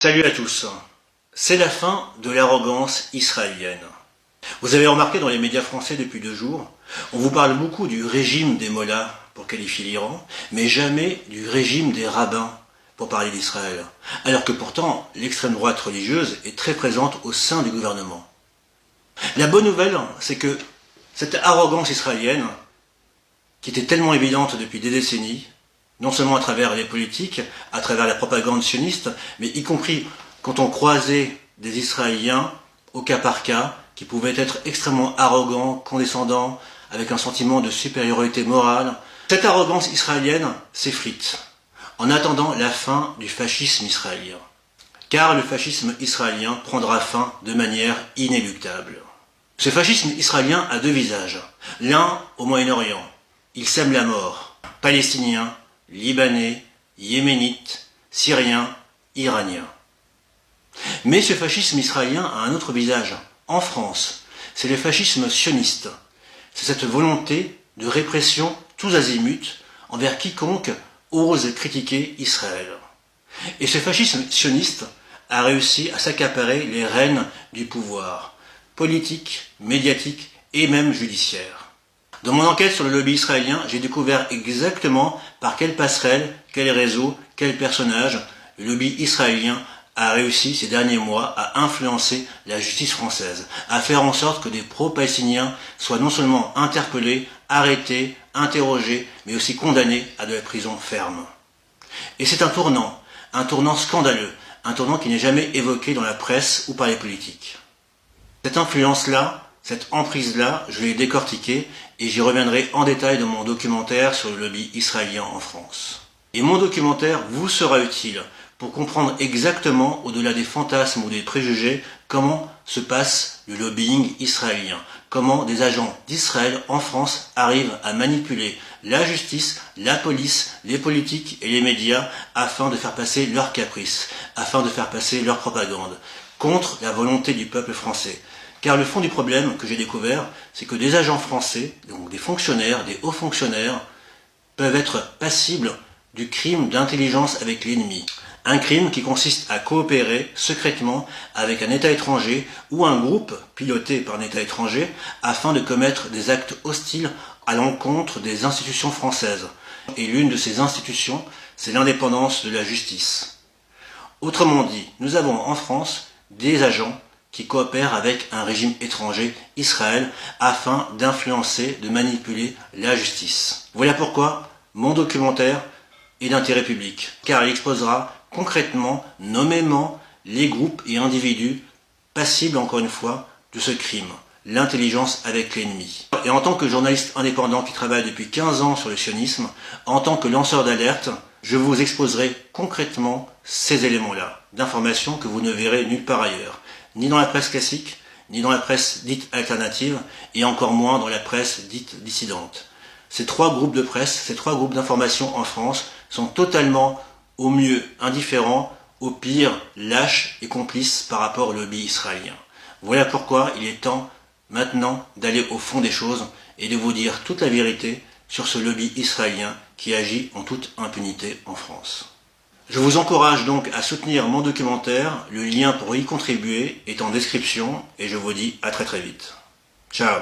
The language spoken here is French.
Salut à tous. C'est la fin de l'arrogance israélienne. Vous avez remarqué dans les médias français depuis 2 jours, on vous parle beaucoup du régime des mollahs pour qualifier l'Iran, mais jamais du régime des rabbins pour parler d'Israël. Alors que pourtant, l'extrême droite religieuse est très présente au sein du gouvernement. La bonne nouvelle, c'est que cette arrogance israélienne, qui était tellement évidente depuis des décennies, non seulement à travers les politiques, à travers la propagande sioniste, mais y compris quand on croisait des Israéliens au cas par cas, qui pouvaient être extrêmement arrogants, condescendants, avec un sentiment de supériorité morale. Cette arrogance israélienne s'effrite, en attendant la fin du fascisme israélien. Car le fascisme israélien prendra fin de manière inéluctable. Ce fascisme israélien a 2 visages. L'un au Moyen-Orient. Il sème la mort. Palestiniens, Libanais, Yéménites, Syriens, Iraniens. Mais ce fascisme israélien a un autre visage. En France, c'est le fascisme sioniste. C'est cette volonté de répression tous azimuts envers quiconque ose critiquer Israël. Et ce fascisme sioniste a réussi à s'accaparer les rênes du pouvoir, politique, médiatique et même judiciaire. Dans mon enquête sur le lobby israélien, j'ai découvert exactement par quelle passerelle, quel réseau, quel personnage le lobby israélien a réussi ces derniers mois à influencer la justice française, à faire en sorte que des pro-palestiniens soient non seulement interpellés, arrêtés, interrogés, mais aussi condamnés à de la prison ferme. Et c'est un tournant scandaleux, un tournant qui n'est jamais évoqué dans la presse ou par les politiques. Cette influence-là, cette emprise-là, je l'ai décortiquée et j'y reviendrai en détail dans mon documentaire sur le lobby israélien en France. Et mon documentaire vous sera utile pour comprendre exactement, au-delà des fantasmes ou des préjugés, comment se passe le lobbying israélien, comment des agents d'Israël en France arrivent à manipuler la justice, la police, les politiques et les médias afin de faire passer leurs caprices, afin de faire passer leur propagande, contre la volonté du peuple français. Car le fond du problème que j'ai découvert, c'est que des agents français, donc des fonctionnaires, des hauts fonctionnaires, peuvent être passibles du crime d'intelligence avec l'ennemi. Un crime qui consiste à coopérer secrètement avec un État étranger ou un groupe piloté par un État étranger afin de commettre des actes hostiles à l'encontre des institutions françaises. Et l'une de ces institutions, c'est l'indépendance de la justice. Autrement dit, nous avons en France des agents qui coopèrent avec un régime étranger, Israël, afin d'influencer, de manipuler la justice. Voilà pourquoi mon documentaire est d'intérêt public, car il exposera concrètement, nommément, les groupes et individus passibles, encore une fois, de ce crime, l'intelligence avec l'ennemi. Et en tant que journaliste indépendant qui travaille depuis 15 ans sur le sionisme, en tant que lanceur d'alerte, je vous exposerai concrètement ces éléments-là, d'informations que vous ne verrez nulle part ailleurs, ni dans la presse classique, ni dans la presse dite alternative, et encore moins dans la presse dite dissidente. Ces 3 groupes de presse, ces 3 groupes d'information en France sont totalement, au mieux, indifférents, au pire, lâches et complices par rapport au lobby israélien. Voilà pourquoi il est temps, maintenant, d'aller au fond des choses et de vous dire toute la vérité sur ce lobby israélien qui agit en toute impunité en France. Je vous encourage donc à soutenir mon documentaire, le lien pour y contribuer est en description et je vous dis à très vite. Ciao.